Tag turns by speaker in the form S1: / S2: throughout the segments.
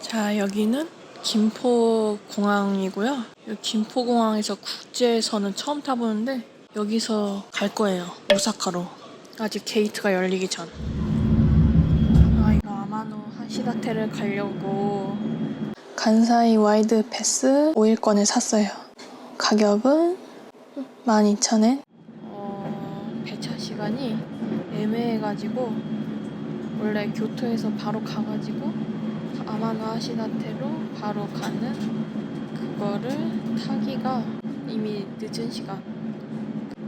S1: 자, 여기는 김포공항이고요. 여기 김포공항에서 국제선은 처음 타보는데 여기서 갈 거예요. 오사카로. 아직 게이트가 열리기 전. 이거 아마노 하시다테를 가려고 간사이 와이드 패스 5일권을 샀어요. 가격은 12,000엔. 배차 시간이 애매해가지고 원래 교토에서 바로 가가지고 아마노 하시다테로 바로 가는 그거를 타기가 이미 늦은 시간.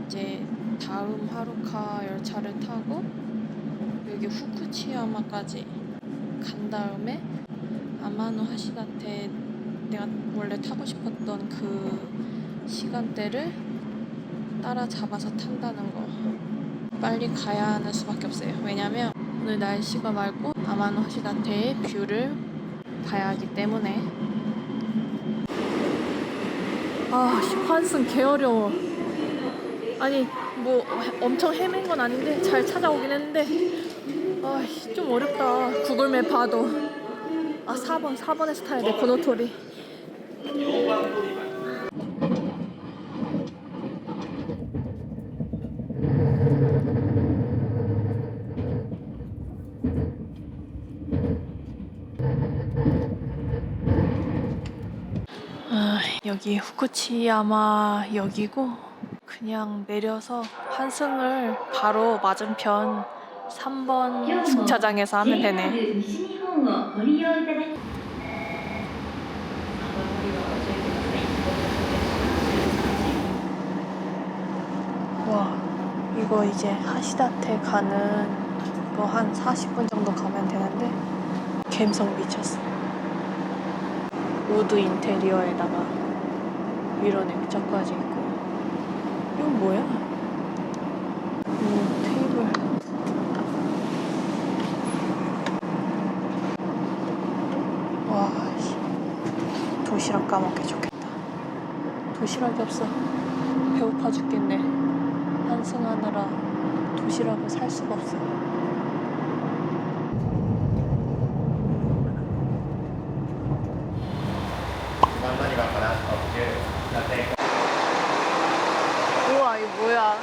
S1: 이제 다음 하루카 열차를 타고 여기 후쿠치야마까지 간 다음에 아마노 하시다테 내가 원래 타고 싶었던 그 시간대를 따라잡아서 탄다는 거. 빨리 가야 하는 수밖에 없어요. 왜냐면 오늘 날씨가 맑고 아마노 하시다테의 뷰를 봐야 하기 때문에. 환승 개 어려워. 아니 뭐 엄청 헤맨 건 아닌데 잘 찾아오긴 했는데 좀 어렵다. 구글맵 봐도 4번에서 타야 돼. 고노토리. 여기 후쿠치야마 역이고 그냥 내려서 환승을 바로 맞은편 3번 승차장에서 하면 되네. 와, 이거 이제 하시다테 가는 거 한 40분 정도 가면 되는데 감성 미쳤어. 우드 인테리어에다가 위로 냉장까지 있고. 이건 뭐야? 테이블. 와, 도시락 까먹기 좋겠다. 도시락이 없어. 배고파 죽겠네. 환승하느라 도시락을 살 수가 없어. 우와, 이거 뭐야?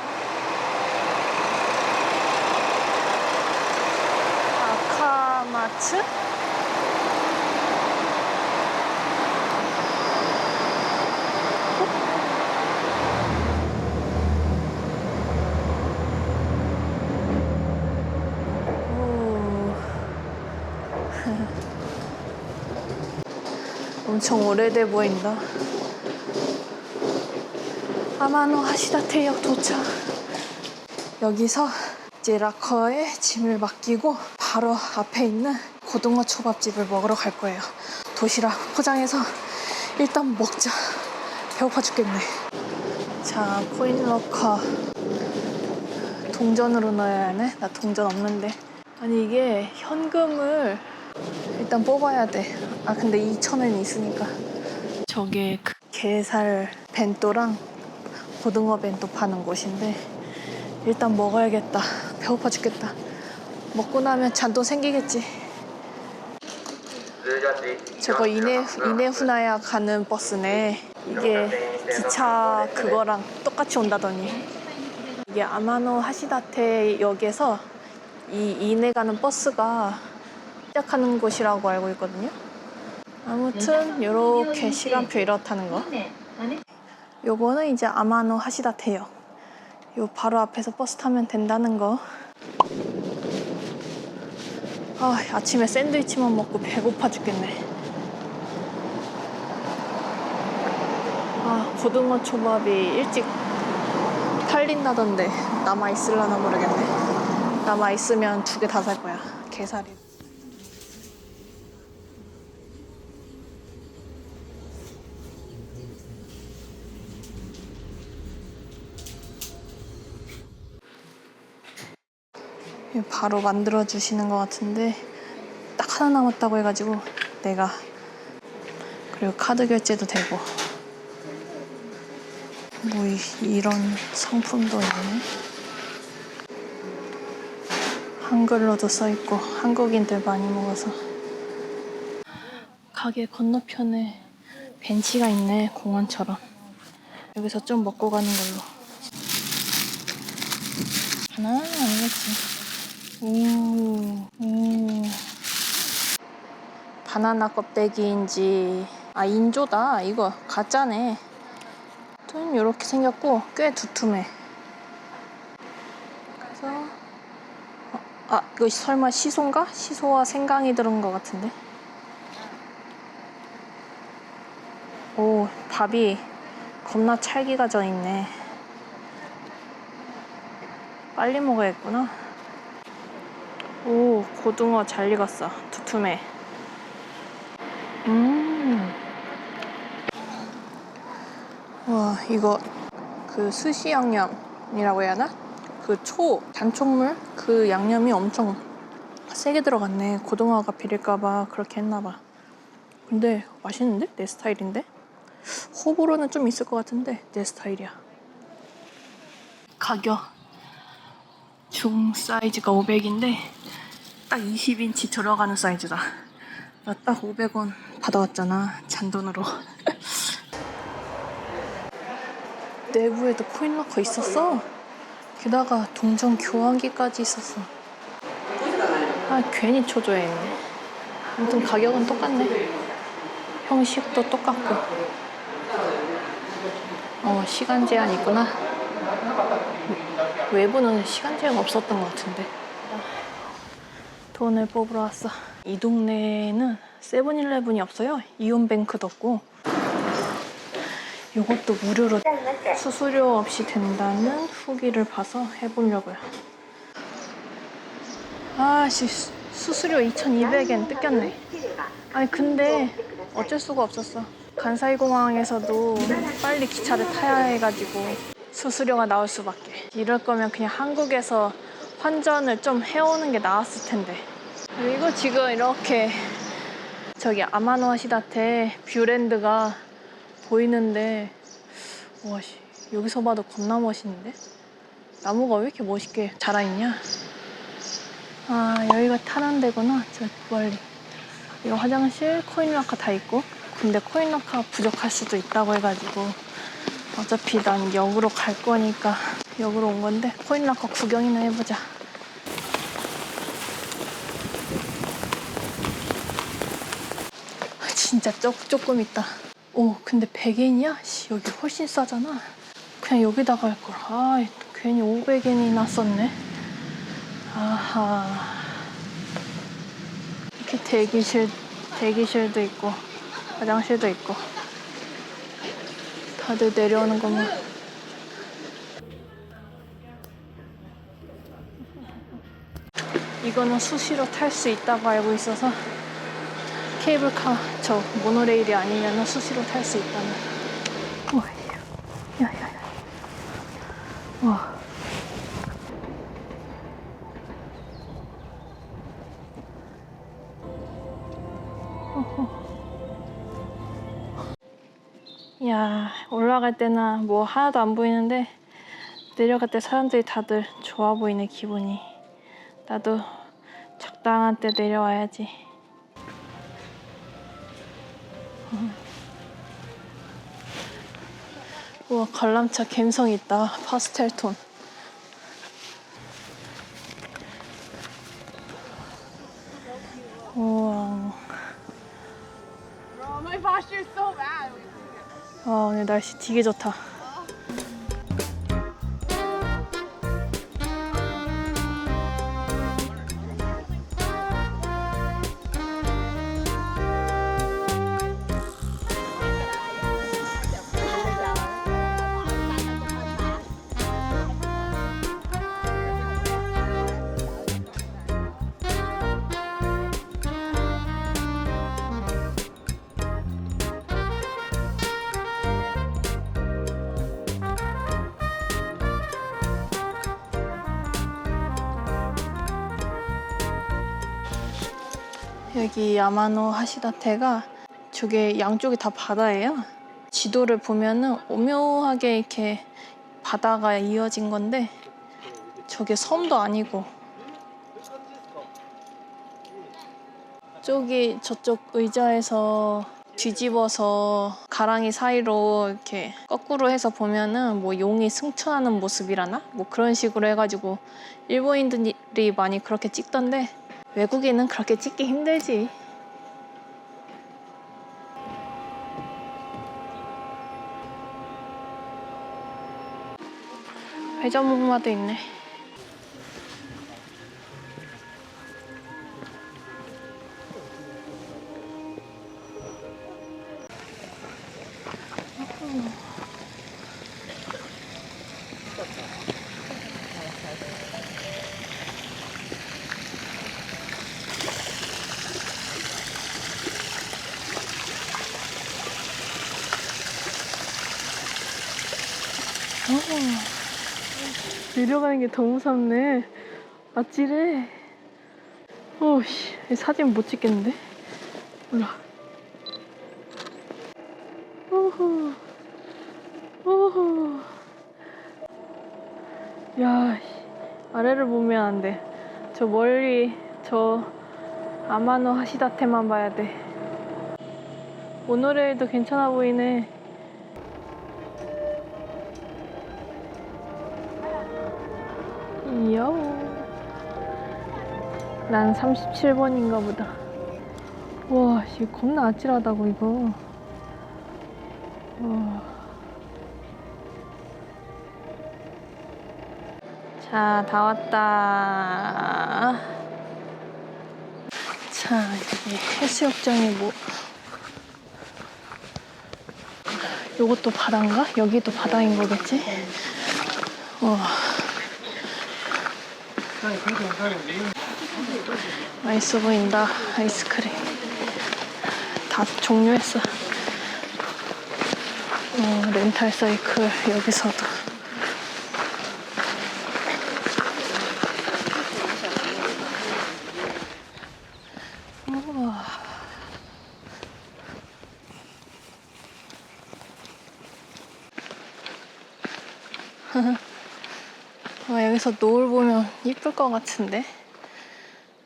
S1: 아카마츠? 엄청 오래돼 보인다. 아마노 하시다테역 도착. 여기서 이제 라커에 짐을 맡기고 바로 앞에 있는 고등어 초밥집을 먹으러 갈 거예요. 도시락 포장해서 일단 먹자. 배고파 죽겠네. 자, 코인 러커. 동전으로 넣어야 하네? 나 동전 없는데. 아니 이게 현금을 일단 뽑아야 돼. 근데 2,000엔 있으니까. 저게 그 게살 벤또랑 고등어 벤또 파는 곳인데 일단 먹어야겠다. 배고파 죽겠다. 먹고 나면 잔돈 생기겠지. 저거 이네후나야 가는 버스네. 이게 기차 그거랑 똑같이 온다더니. 이게 아마노 하시다테 역에서 이 이네 가는 버스가 시작하는 곳이라고 알고 있거든요. 아무튼 요렇게 시간표 이렇다는 거. 요거는 이제 아마노 하시다테역. 요 바로 앞에서 버스 타면 된다는 거. 아침에 샌드위치만 먹고 배고파 죽겠네. 고등어 초밥이 일찍 팔린다던데 남아있을라나 모르겠네. 남아있으면 2개 다 살 거야. 게살이. 바로 만들어주시는 것 같은데 딱 하나 남았다고 해가지고 내가. 그리고 카드 결제도 되고. 뭐 이런 상품도 있네. 한글로도 써있고 한국인들 많이 먹어서. 가게 건너편에 벤치가 있네, 공원처럼. 여기서 좀 먹고 가는 걸로. 바나나는 아니겠지. 오. 바나나 껍데기인지. 아, 인조다. 이거 가짜네. 좀 이렇게 생겼고 꽤 두툼해. 그래서 이거 설마 시소인가? 시소와 생강이 들은 것 같은데. 오, 밥이 겁나 찰기가 져 있네. 빨리 먹어야겠구나. 오, 고등어 잘 익었어. 두툼해. 와, 이거 그 스시 양념이라고 해야 하나? 그 단촛물 그 양념이 엄청 세게 들어갔네. 고등어가 비릴까봐 그렇게 했나봐. 근데 맛있는데? 내 스타일인데? 호불호는 좀 있을 것 같은데 내 스타일이야. 가격 중 사이즈가 500인데 딱 20인치 들어가는 사이즈다. 나 딱 500원 받아왔잖아, 잔돈으로. 내부에도 코인 로커 있었어. 게다가 동전 교환기까지 있었어. 아, 괜히 초조해했네. 아무튼 가격은 똑같네. 형식도 똑같고. 시간 제한 있구나. 외부는 시간 제한 없었던 것 같은데. 돈을 뽑으러 왔어. 이 동네에는 세븐일레븐이 없어요. 이온뱅크도 없고. 이것도 무료로 수수료 없이 된다는 후기를 봐서 해보려고요. 아씨, 수수료 2,200엔 뜯겼네. 아니 근데 어쩔 수가 없었어. 간사이 공항에서도 빨리 기차를 타야 해가지고 수수료가 나올 수밖에. 이럴 거면 그냥 한국에서 환전을 좀 해오는 게 나았을 텐데. 그리고 지금 이렇게 저기 아마노하시다테 뷰랜드가 보이는데, 와씨, 여기서 봐도 겁나 멋있는데? 나무가 왜 이렇게 멋있게 자라있냐? 아, 여기가 타는 데구나. 저 멀리. 이거 화장실, 코인로커 다 있고. 근데 코인로커 부족할 수도 있다고 해가지고 어차피 난 역으로 갈 거니까 역으로 온 건데 코인로커 구경이나 해보자. 진짜 조금 있다. 오, 근데 100엔이야? 여기 훨씬 싸잖아. 그냥 여기다가 할 걸. 아, 괜히 500엔이나 썼네. 아하. 이렇게 대기실도 있고 화장실도 있고. 다들 내려오는 거면. 이거는 수시로 탈 수 있다고 알고 있어서 케이블카, 모노레일이 아니면 수시로 탈 수 있다는. 우와, 야야야. 와. 야, 올라갈 때는 뭐 하나도 안 보이는데 내려갈 때 사람들이 다들 좋아 보이네, 기분이. 나도 적당한 때 내려와야지. 우와, 관람차 감성 있다. 파스텔 톤. 우와.
S2: My posture's so bad.
S1: 오늘 날씨 되게 좋다. 여기 야마노 하시다테가 저게 양쪽이 다 바다예요. 지도를 보면은 오묘하게 이렇게 바다가 이어진 건데 저게 섬도 아니고 저쪽 의자에서 뒤집어서 가랑이 사이로 이렇게 거꾸로 해서 보면은 뭐 용이 승천하는 모습이라나? 뭐 그런 식으로 해가지고 일본인들이 많이 그렇게 찍던데 외국인은 그렇게 찍기 힘들지. 회전목마도 있네. 내려가는 게 더 무섭네. 아찔해. 오씨, 사진 못 찍겠는데? 올라. 오호. 오호. 야, 아래를 보면 안 돼. 저 멀리, 저 아마노 하시다테만 봐야 돼. 모노레일도 괜찮아 보이네. 야오. 난 37번인가 보다. 와, 이거 겁나 아찔하다고, 이거. 와. 자, 다 왔다. 자, 여기 해수욕장이 뭐. 요것도 바다인가? 여기도 바다인 거겠지? 와. 맛있어 보인다. 아이스크림 다 종료했어. 렌탈 사이클 여기서도. 우와. 여기서 노을 보면 예쁠 것 같은데.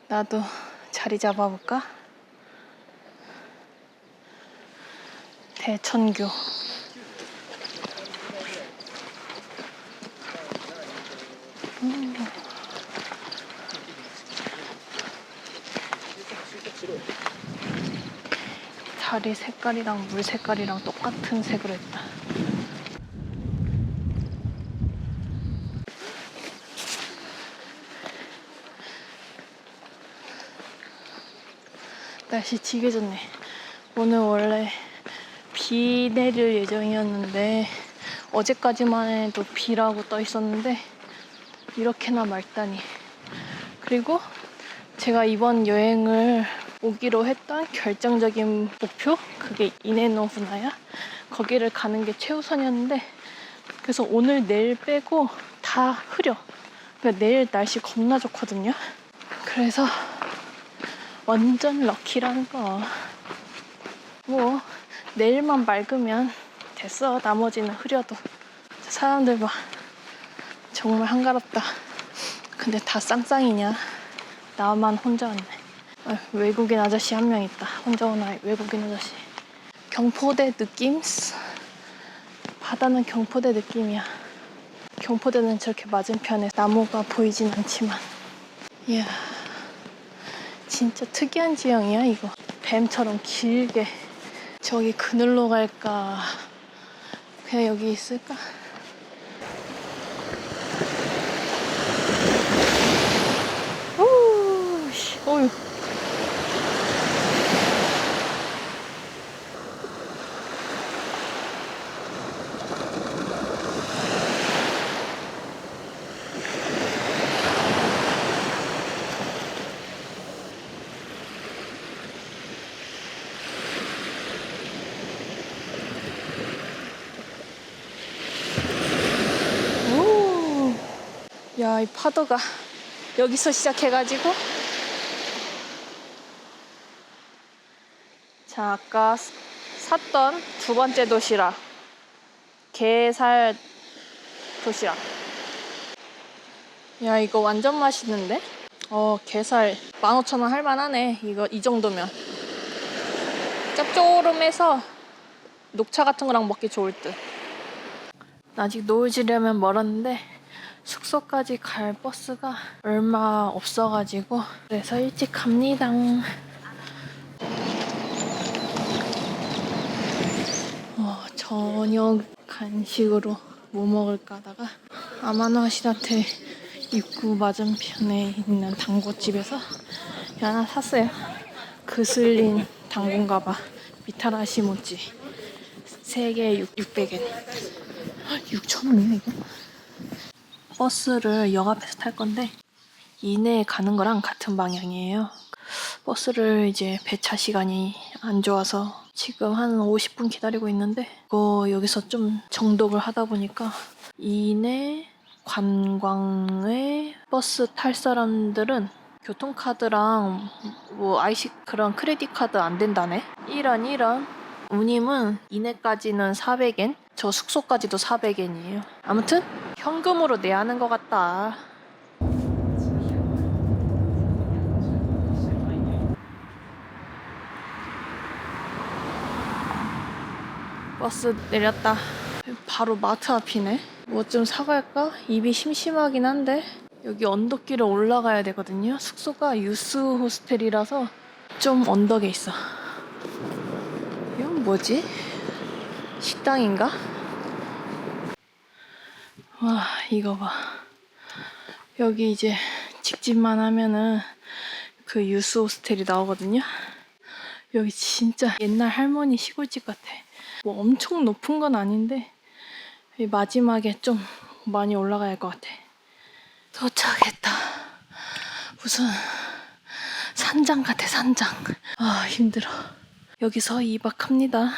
S1: 나도 자리 잡아볼까? 대천교. 다리 색깔이랑 물 색깔이랑 똑같은 색으로 했다. 날씨 지게 좋네. 오늘 원래 비 내릴 예정이었는데 어제까지만 해도 비라고 떠 있었는데 이렇게나 맑다니. 그리고 제가 이번 여행을 오기로 했던 결정적인 목표, 그게 이네노후나야, 거기를 가는 게 최우선이었는데 그래서 오늘 내일 빼고 다 흐려. 그러니까 내일 날씨 겁나 좋거든요. 그래서 완전 럭키라는 거. 뭐 내일만 맑으면 됐어. 나머지는 흐려도. 사람들 봐, 정말 한가롭다. 근데 다 쌍쌍이냐? 나만 혼자 왔네. 외국인 아저씨 한 명 있다. 혼자 온 외국인 아저씨. 경포대 느낌? 바다는 경포대 느낌이야. 경포대는 저렇게 맞은편에 나무가 보이진 않지만. 이야, 진짜 특이한 지형이야 이거. 뱀처럼 길게. 저기 그늘로 갈까? 그냥 여기 있을까? 오우씨, 어휴. 야, 이 파도가 여기서 시작해가지고. 자, 아까 샀던 두 번째 도시락, 게살 도시락. 야, 이거 완전 맛있는데? 게살 15,000원 할만하네. 이거 이 정도면 짭조름해서 녹차 같은 거랑 먹기 좋을 듯. 아직 노을 지려면 멀었는데 숙소까지 갈 버스가 얼마 없어가지고 그래서 일찍 갑니다. 저녁 간식으로 뭐 먹을까 하다가 아마노 하시다테 입구 맞은편에 있는 당구집에서 하나 샀어요. 그슬린 당근가봐. 미타라시 모찌 3개에 600엔. 6,000원이야 이거? 버스를 역 앞에서 탈 건데 이내에 가는 거랑 같은 방향이에요. 버스를 이제 배차 시간이 안 좋아서 지금 한 50분 기다리고 있는데 여기서 좀 정독을 하다 보니까 이내 관광에 버스 탈 사람들은 교통카드랑 뭐 IC 그런 크레딧 카드 안 된다네. 이런 운임은 이내까지는 400엔, 저 숙소까지도 400엔이에요. 아무튼 현금으로 내야 하는 것 같다. 버스 내렸다. 바로 마트 앞이네. 뭐 좀 사갈까? 입이 심심하긴 한데 여기 언덕길을 올라가야 되거든요. 숙소가 유스 호스텔이라서 좀 언덕에 있어. 이건 뭐지? 식당인가? 와, 이거 봐. 여기 이제 직진만 하면은 그 유스 호스텔이 나오거든요. 여기 진짜 옛날 할머니 시골집 같아. 뭐 엄청 높은 건 아닌데 마지막에 좀 많이 올라가야 할 것 같아. 도착했다. 무슨 산장 같아, 산장. 아, 힘들어. 여기서 2박합니다.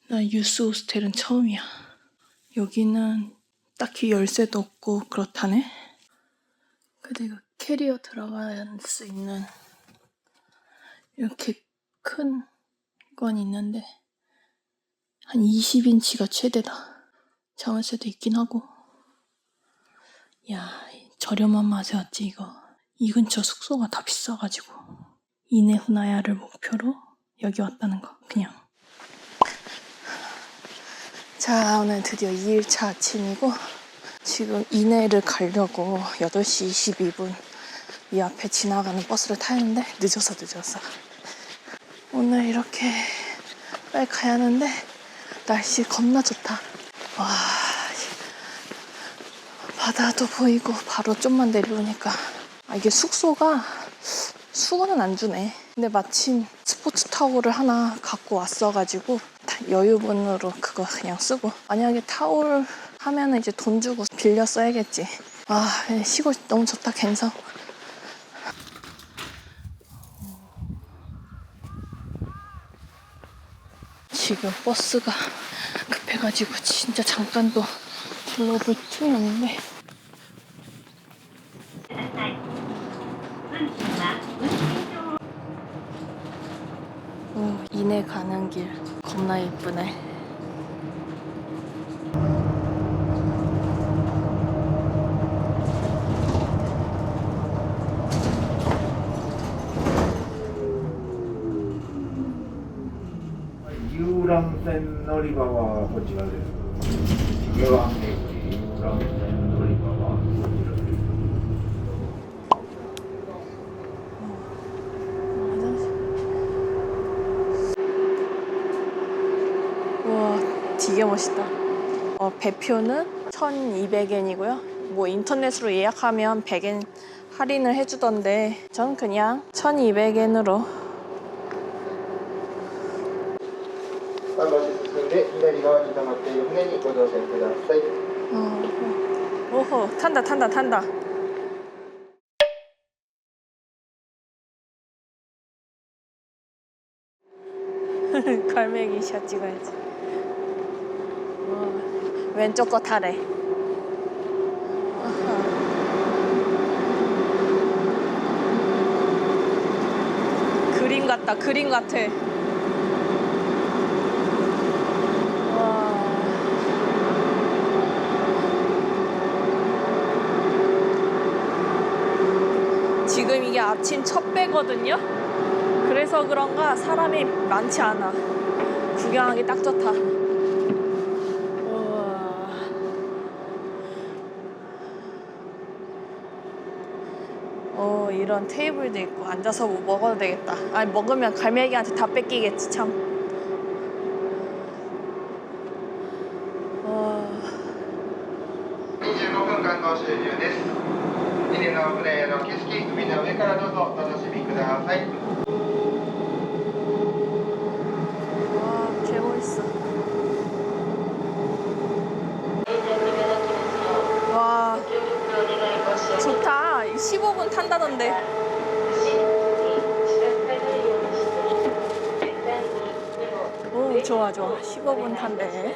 S1: 나 유스 호스텔은 처음이야. 여기는 딱히 열쇠도 없고 그렇다네. 그리고 캐리어 들어갈 수 있는 이렇게 큰 건 있는데 한 20인치가 최대다. 자물쇠도 있긴 하고. 야, 저렴한 맛에 왔지 이거. 이 근처 숙소가 다 비싸가지고 이네 후나야를 목표로 여기 왔다는 거. 그냥. 자, 오늘 드디어 2일차 아침이고 지금 이내를 가려고 8시 22분 이 앞에 지나가는 버스를 타는데 늦어서 오늘 이렇게 빨리 가야 하는데 날씨 겁나 좋다. 와, 바다도 보이고 바로 좀만 내려오니까 이게 숙소가 수건은 안 주네. 근데 마침 스포츠 타올을 하나 갖고 왔어가지고 여유분으로 그거 그냥 쓰고, 만약에 타올 하면은 이제 돈 주고 빌려 써야겠지. 시골 너무 좋다. 갬성. 지금 버스가 급해가지고 진짜 잠깐도 둘러볼 틈이 없는데. 이내 가는 길 겁나 예쁘네.
S2: 遊覧船乗り場はこちらです。下湾駅遊覧船乗り場はこちらです。
S1: 우와, 되게 멋있다. 배표는 1,200엔이고요. 뭐 인터넷으로 예약하면 100엔 할인을 해주던데 전 그냥 1,200엔으로.
S3: 3番進んで左側に停まっている船にご乗船ください。
S1: 오호, 탄다. 갈매기 샷 찍어야지. 왼쪽 거 타래. 그림 같다. 아침 첫 배거든요. 그래서 그런가 사람이 많지 않아. 구경하기 딱 좋다. 우와. 이런 테이블도 있고 앉아서 뭐 먹어도 되겠다. 아니 먹으면 갈매기한테 다 뺏기겠지 참. 와.
S3: 25分間の終了です。船の船への景色、海の上からどうぞお楽しみください。
S1: 와, 개 멋있어. 와, 좋다. 15분 탄다던데. 오, 좋아, 좋아. 15분 탄대.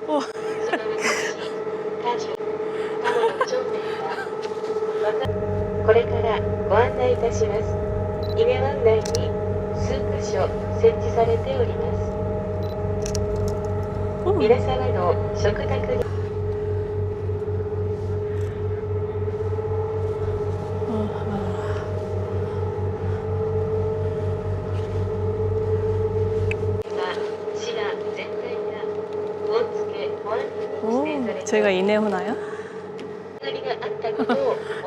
S1: 오.
S4: これからご案内いたします。入れ案内に数箇所設置されております。皆様の食卓に
S1: 오, 저희가 이내후나요?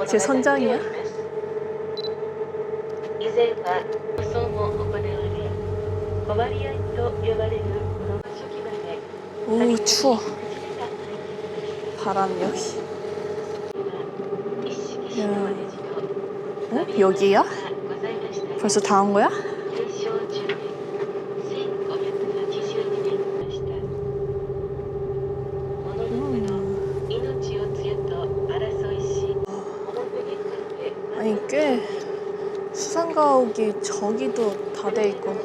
S1: 제 선장이야?
S4: 以前は舗装も行われ、小割合と呼ばれるこの初期まで
S1: 오, 추워. 바람 역시. 야. 어? 여기야? 벌써 다 온 거야? 아니 꽤 수상가옥이 저기도 다 돼 있고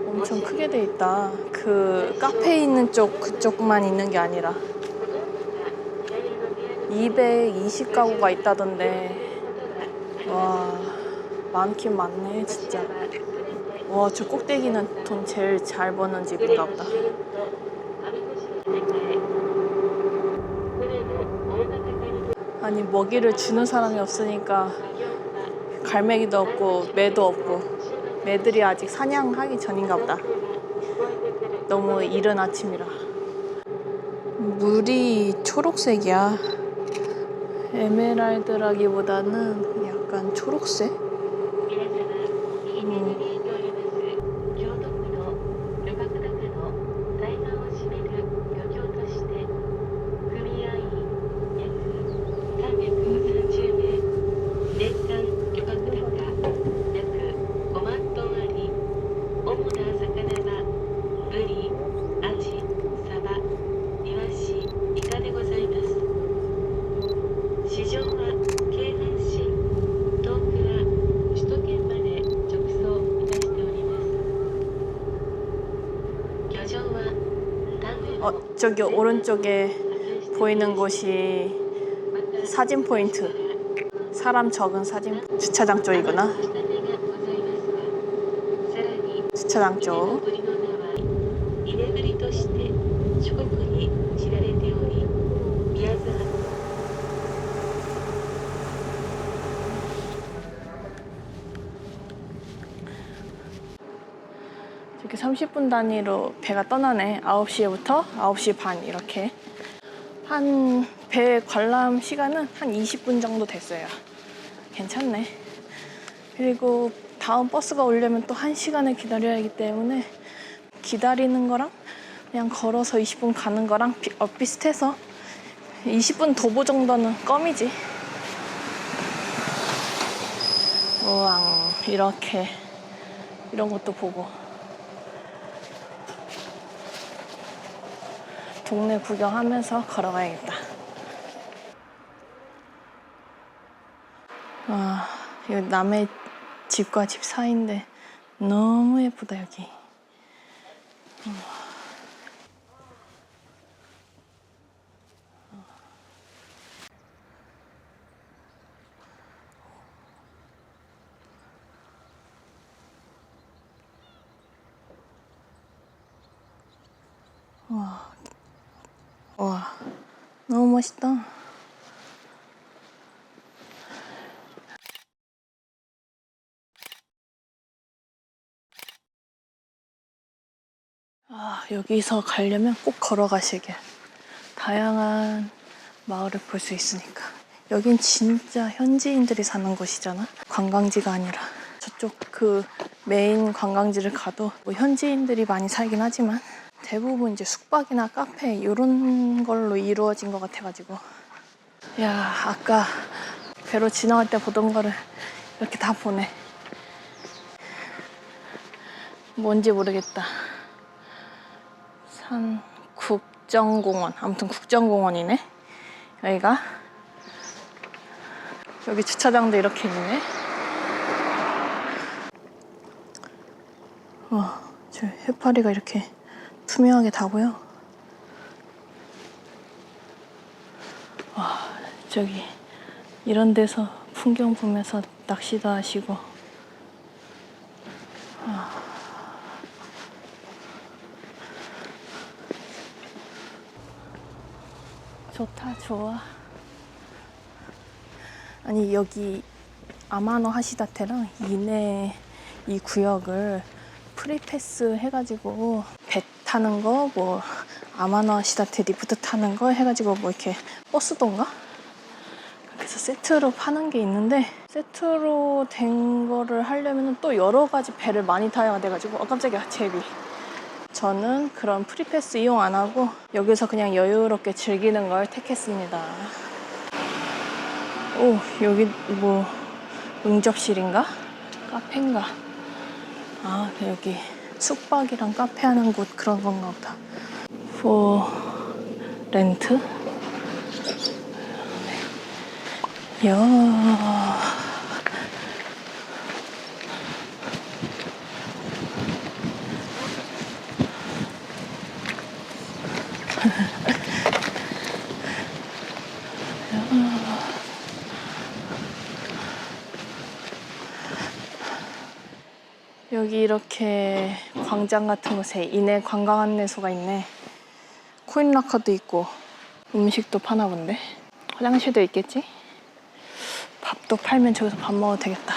S1: 엄청 크게 돼 있다. 그 카페 있는 쪽 그쪽만 있는 게 아니라 220가구가 있다던데. 와, 많긴 많네 진짜. 와, 저 꼭대기는 돈 제일 잘 버는 집인가 보다. 아니 먹이를 주는 사람이 없으니까 갈매기도 없고 매도 없고, 매들이 아직 사냥하기 전인가 보다. 너무 이른 아침이라. 물이 초록색이야. 에메랄드라기보다는 약간 초록색? 저기 오른쪽에 보이는 곳이 사진 포인트. 사람 적은 사진. 주차장 쪽이구나. 주차장 쪽. 이렇게 30분 단위로 배가 떠나네. 9시부터 9시 반 이렇게. 한 배 관람 시간은 한 20분 정도 됐어요. 괜찮네. 그리고 다음 버스가 오려면 또 1시간을 기다려야 하기 때문에 기다리는 거랑 그냥 걸어서 20분 가는 거랑 비슷해서 20분 도보 정도는 껌이지. 우왕, 이렇게 이런 것도 보고 동네 구경하면서 걸어가야겠다. 와, 이거 남의 집과 집 사이인데 너무 예쁘다 여기. 와, 너무 멋있다. 아, 여기서 가려면 꼭 걸어가시길. 다양한 마을을 볼 수 있으니까. 여긴 진짜 현지인들이 사는 곳이잖아. 관광지가 아니라. 저쪽 그 메인 관광지를 가도 뭐 현지인들이 많이 살긴 하지만 대부분 이제 숙박이나 카페 이런 걸로 이루어진 것 같아가지고. 야, 아까 배로 지나갈 때 보던 거를 이렇게 다 보네. 뭔지 모르겠다. 산 국정공원. 아무튼 국정공원이네. 여기가. 여기 주차장도 이렇게 있네. 와, 저 해파리가 이렇게 투명하게 다고요. 와, 저기 이런 데서 풍경 보면서 낚시도 하시고. 좋다, 좋아. 아니, 여기 아마노 하시다테랑 이네 이 구역을 프리패스 해가지고 배 타는 거, 뭐 아마노 하시다테 리프트 타는 거 해가지고 뭐 이렇게 버스던가? 그래서 세트로 파는 게 있는데, 세트로 된 거를 하려면 또 여러 가지 배를 많이 타야 돼가지고 깜짝이야, 제비. 저는 그런 프리패스 이용 안 하고 여기서 그냥 여유롭게 즐기는 걸 택했습니다. 오, 여기 뭐 응접실인가? 카페인가? 아, 여기 숙박이랑 카페 하는 곳 그런 건가 보다. For rent? 야. 여기 이렇게 광장 같은 곳에 이내 관광 안내소가 있네. 코인라커도 있고 음식도 파나 본데. 화장실도 있겠지? 밥도 팔면 저기서 밥 먹어도 되겠다.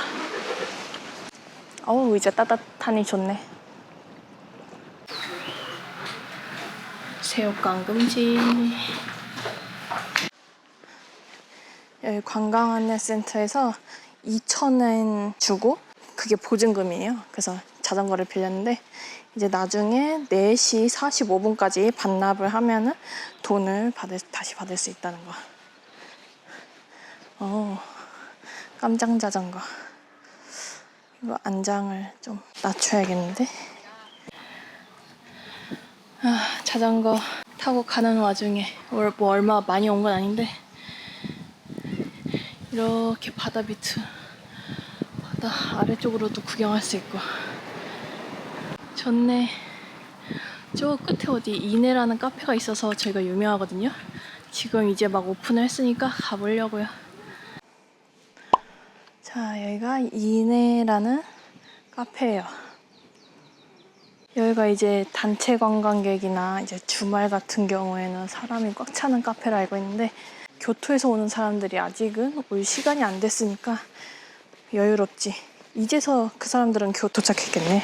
S1: 어우, 이제 따뜻하니 좋네. 새우깡 금지. 여기 관광안내센터에서 2,000엔 주고 그게 보증금이에요. 그래서 자전거를 빌렸는데 이제 나중에 4시 45분까지 반납을 하면은 돈을 다시 받을 수 있다는 거. 깜장 자전거. 이거 안장을 좀 낮춰야겠는데. 아, 자전거 타고 가는 와중에 뭐 얼마 많이 온 건 아닌데 이렇게 바다 밑을 바다 아래쪽으로도 구경할 수 있고 좋네. 저 끝에 어디 이네라는 카페가 있어서 저희가 유명하거든요. 지금 이제 막 오픈을 했으니까 가보려고요. 자, 여기가 이네라는 카페예요. 여기가 이제 단체 관광객이나 이제 주말 같은 경우에는 사람이 꽉 차는 카페라 알고 있는데 교토에서 오는 사람들이 아직은 올 시간이 안 됐으니까 여유롭지. 이제서 그 사람들은 교토 도착했겠네.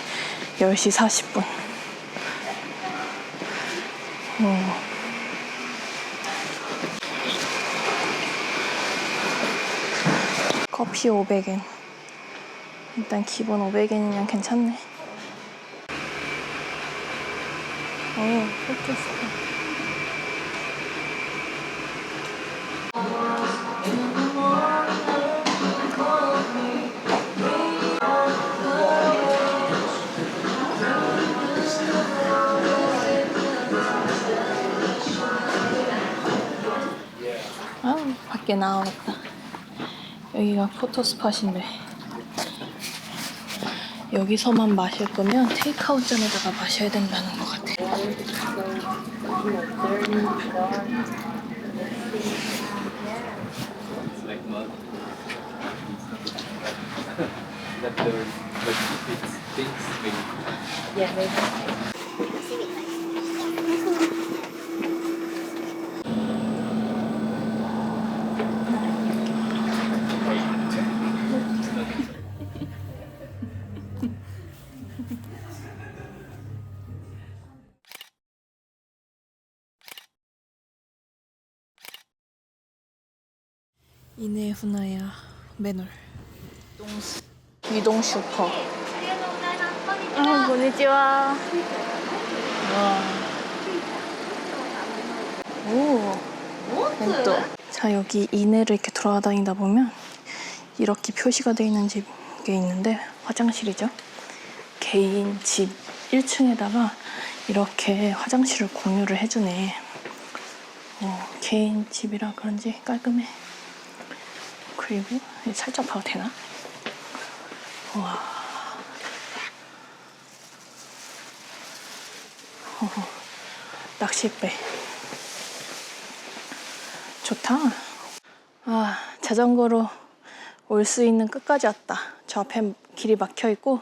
S1: 10시 40분. 커피 500엔. 일단 기본 500엔이면 괜찮네. 포토스팟. 밖에 나와봤다. 여기가 포토스팟인데 여기서만 마실 거면 테이크아웃 잔에다가 마셔야 된다는 것 같아. 이네 후나야 매놀 유동 슈퍼. 아, 고니치와. 오, 벤또. 자, 여기 이내를 이렇게 돌아다니다 보면 이렇게 표시가 되어 있는 집이 있는데 화장실이죠. 개인 집 1층에다가 이렇게 화장실을 공유를 해주네. 개인 집이라 그런지 깔끔해. 그리고 살짝 봐도 되나? 와. 낚싯배. 좋다. 아, 자전거로 올 수 있는 끝까지 왔다. 저 앞에 길이 막혀 있고,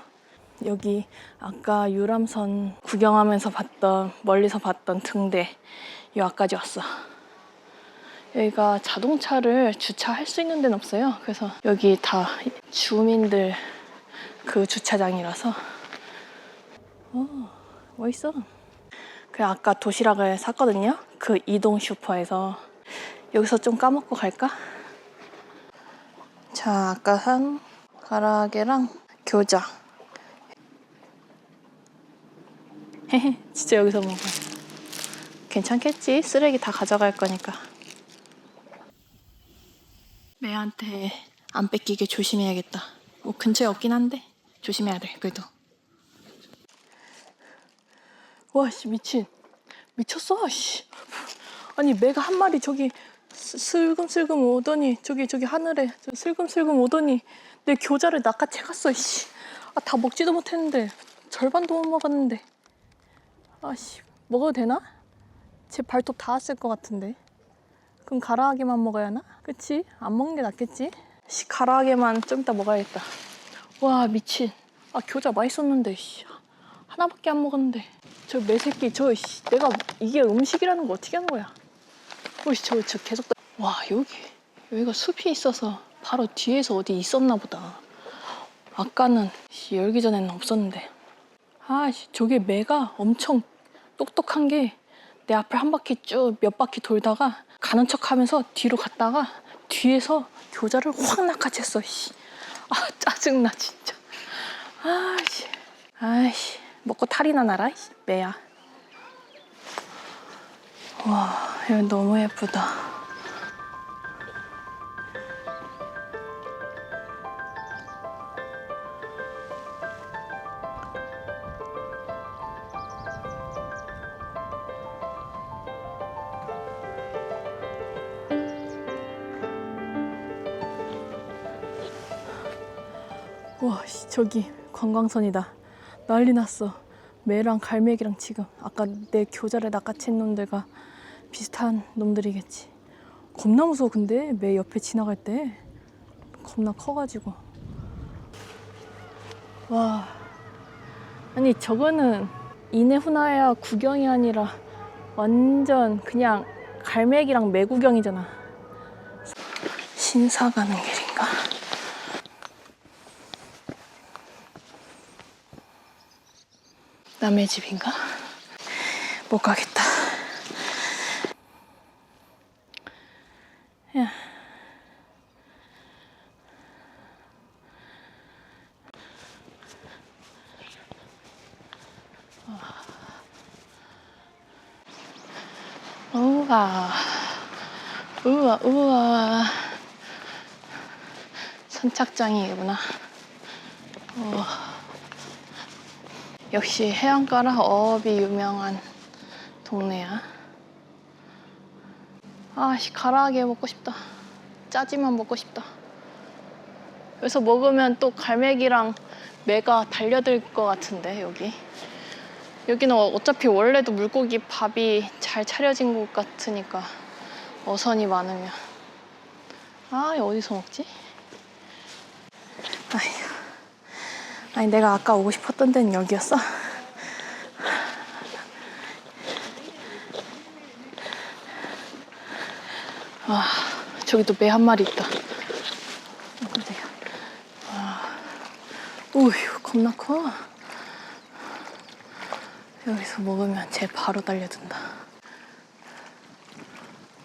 S1: 여기 아까 유람선 구경하면서 봤던, 멀리서 봤던 등대, 여기까지 왔어. 여기가 자동차를 주차할 수 있는 데는 없어요. 그래서 여기 다 주민들 그 주차장이라서. 멋있어. 그래, 아까 도시락을 샀거든요. 그 이동 슈퍼에서. 여기서 좀 까먹고 갈까? 자, 아까 산 가라아게랑 교자. 헤헤, 진짜 여기서 먹어. 괜찮겠지? 쓰레기 다 가져갈 거니까. 매한테 안 뺏기게 조심해야겠다. 뭐 근처에 없긴 한데 조심해야 돼, 그래도. 와, 씨, 미친. 미쳤어, 씨. 아니, 매가 한 마리 저기 슬금슬금 오더니, 저기 하늘에 슬금슬금 오더니 내 교자를 낚아채 갔어, 씨. 아, 다 먹지도 못했는데, 절반도 못 먹었는데. 아, 씨, 먹어도 되나? 제 발톱 닿았을 것 같은데. 그럼 가라아게만 먹어야 하나? 그치? 안 먹는 게 낫겠지? 씨, 가라아게만 좀 이따 먹어야겠다. 와, 미친. 아, 교자 맛있었는데, 씨. 하나밖에 안 먹었는데. 저 매새끼, 씨, 내가 이게 음식이라는 거 어떻게 하는 거야? 저 계속. 와, 여기가 숲이 있어서 바로 뒤에서 어디 있었나 보다. 아까는 열기 전에는 없었는데. 아, 저게 매가 엄청 똑똑한 게 내 앞을 한 바퀴 쭉 몇 바퀴 돌다가 가는 척 하면서 뒤로 갔다가 뒤에서 교자를 확 낚아챘어, 씨. 아, 짜증나, 진짜. 아이씨, 먹고 탈이나 나라, 매야. 와, 여기 너무 예쁘다. 와, 저기 관광선이다. 난리 났어. 매랑 갈매기랑 지금 아까 내 교자를 낚아챈 놈들과 비슷한 놈들이겠지. 겁나 무서워. 근데 매 옆에 지나갈 때 겁나 커가지고. 와, 아니 저거는 이네후나야 구경이 아니라 완전 그냥 갈매기랑 매 구경이잖아. 신사 가는 길인가? 남의 집인가? 못 가겠다. 야. 우와. 선착장이구나. 역시 해안가라 어업이 유명한 동네야. 아씨, 가라아게 먹고 싶다. 짜지만 먹고 싶다. 여기서 먹으면 또 갈매기랑 매가 달려들 것 같은데, 여기는 어차피 원래도 물고기 밥이 잘 차려진 곳 같으니까 어선이 많으면. 아, 어디서 먹지? 아니 내가 아까 오고 싶었던 데는 여기였어? 아, 저기도 매 한 마리 있다. 우휴, 겁나 커. 여기서 먹으면 쟤 바로 달려든다.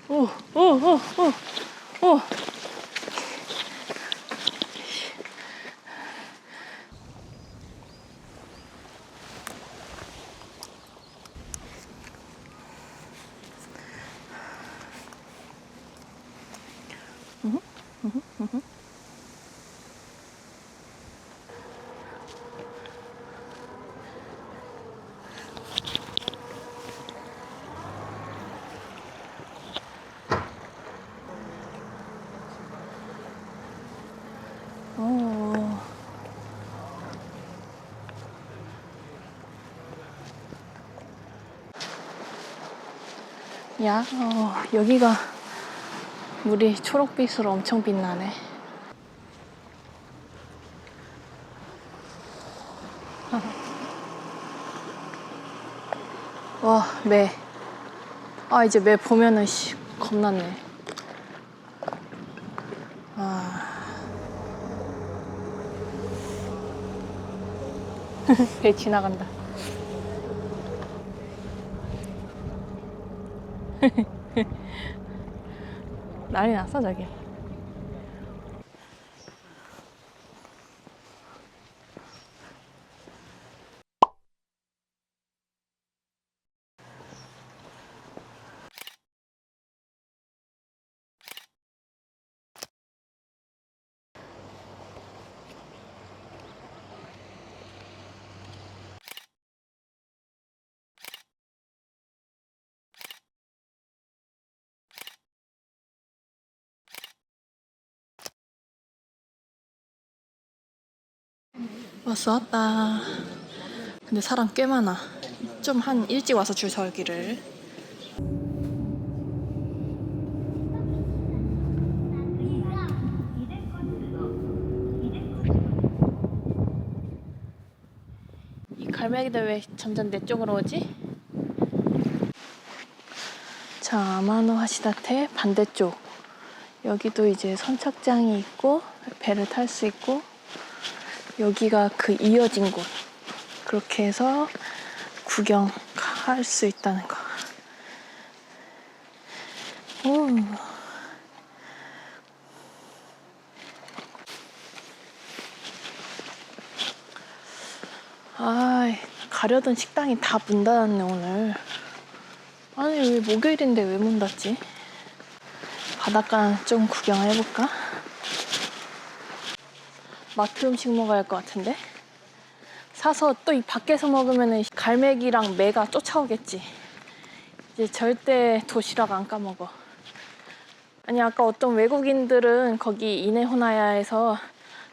S1: 오. 야, 여기가 물이 초록빛으로 엄청 빛나네. 와, 매. 아, 이제 매 보면은 겁났네. 배 지나간다. 난리 났어, 저기. 왔다. 근데 사람 꽤 많아. 좀 한 일찍 와서 줄 서기를. 이 갈매기들 왜 점점 내 쪽으로 오지? 자, 아마노 하시다테 반대쪽. 여기도 이제 선착장이 있고 배를 탈 수 있고, 여기가 그 이어진 곳. 그렇게 해서 구경할 수 있다는 거. 오. 아, 가려던 식당이 다 문 닫았네 오늘. 아니, 왜 목요일인데 왜 문 닫지? 바닷가 좀 구경해볼까? 마트 음식 먹어야 할 것 같은데? 사서 또 이 밖에서 먹으면 갈매기랑 매가 쫓아오겠지. 이제 절대 도시락 안 까먹어. 아니, 아까 어떤 외국인들은 거기 이네호나야에서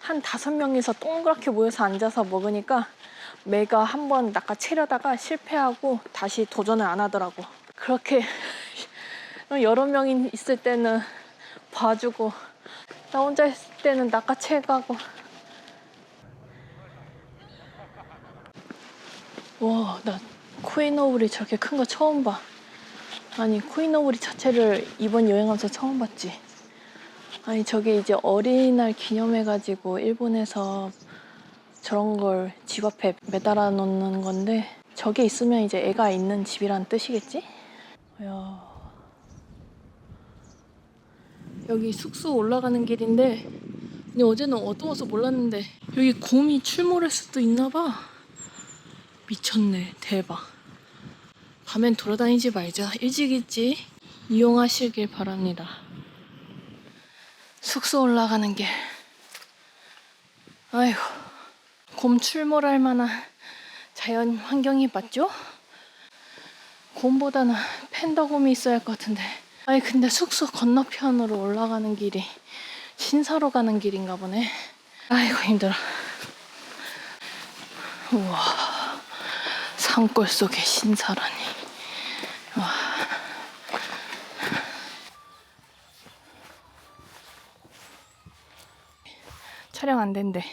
S1: 한 5명이서 동그랗게 모여서 앉아서 먹으니까 매가 한번 낚아채려다가 실패하고 다시 도전을 안 하더라고. 그렇게 여러 명이 있을 때는 봐주고, 나 혼자 있을 때는 낚아채가고. 와, 나 코인오우리 저렇게 큰 거 처음 봐. 아니, 코인오우리 자체를 이번 여행하면서 처음 봤지. 아니, 저게 이제 어린이날 기념해가지고 일본에서 저런 걸 집 앞에 매달아 놓는 건데, 저게 있으면 이제 애가 있는 집이란 뜻이겠지? 이야. 여기 숙소 올라가는 길인데, 근데 어제는 어두워서 몰랐는데 여기 곰이 출몰할 수도 있나 봐. 미쳤네. 대박. 밤엔 돌아다니지 말자. 일찍 있지. 이용하시길 바랍니다. 숙소 올라가는 길. 아이고, 곰 출몰할 만한 자연 환경이 맞죠? 곰보다는 팬더곰이 있어야 할 것 같은데. 아니, 근데 숙소 건너편으로 올라가는 길이 신사로 가는 길인가 보네. 아이고, 힘들어. 우와, 산골 속의 신사라니. 와. 촬영 안 된대.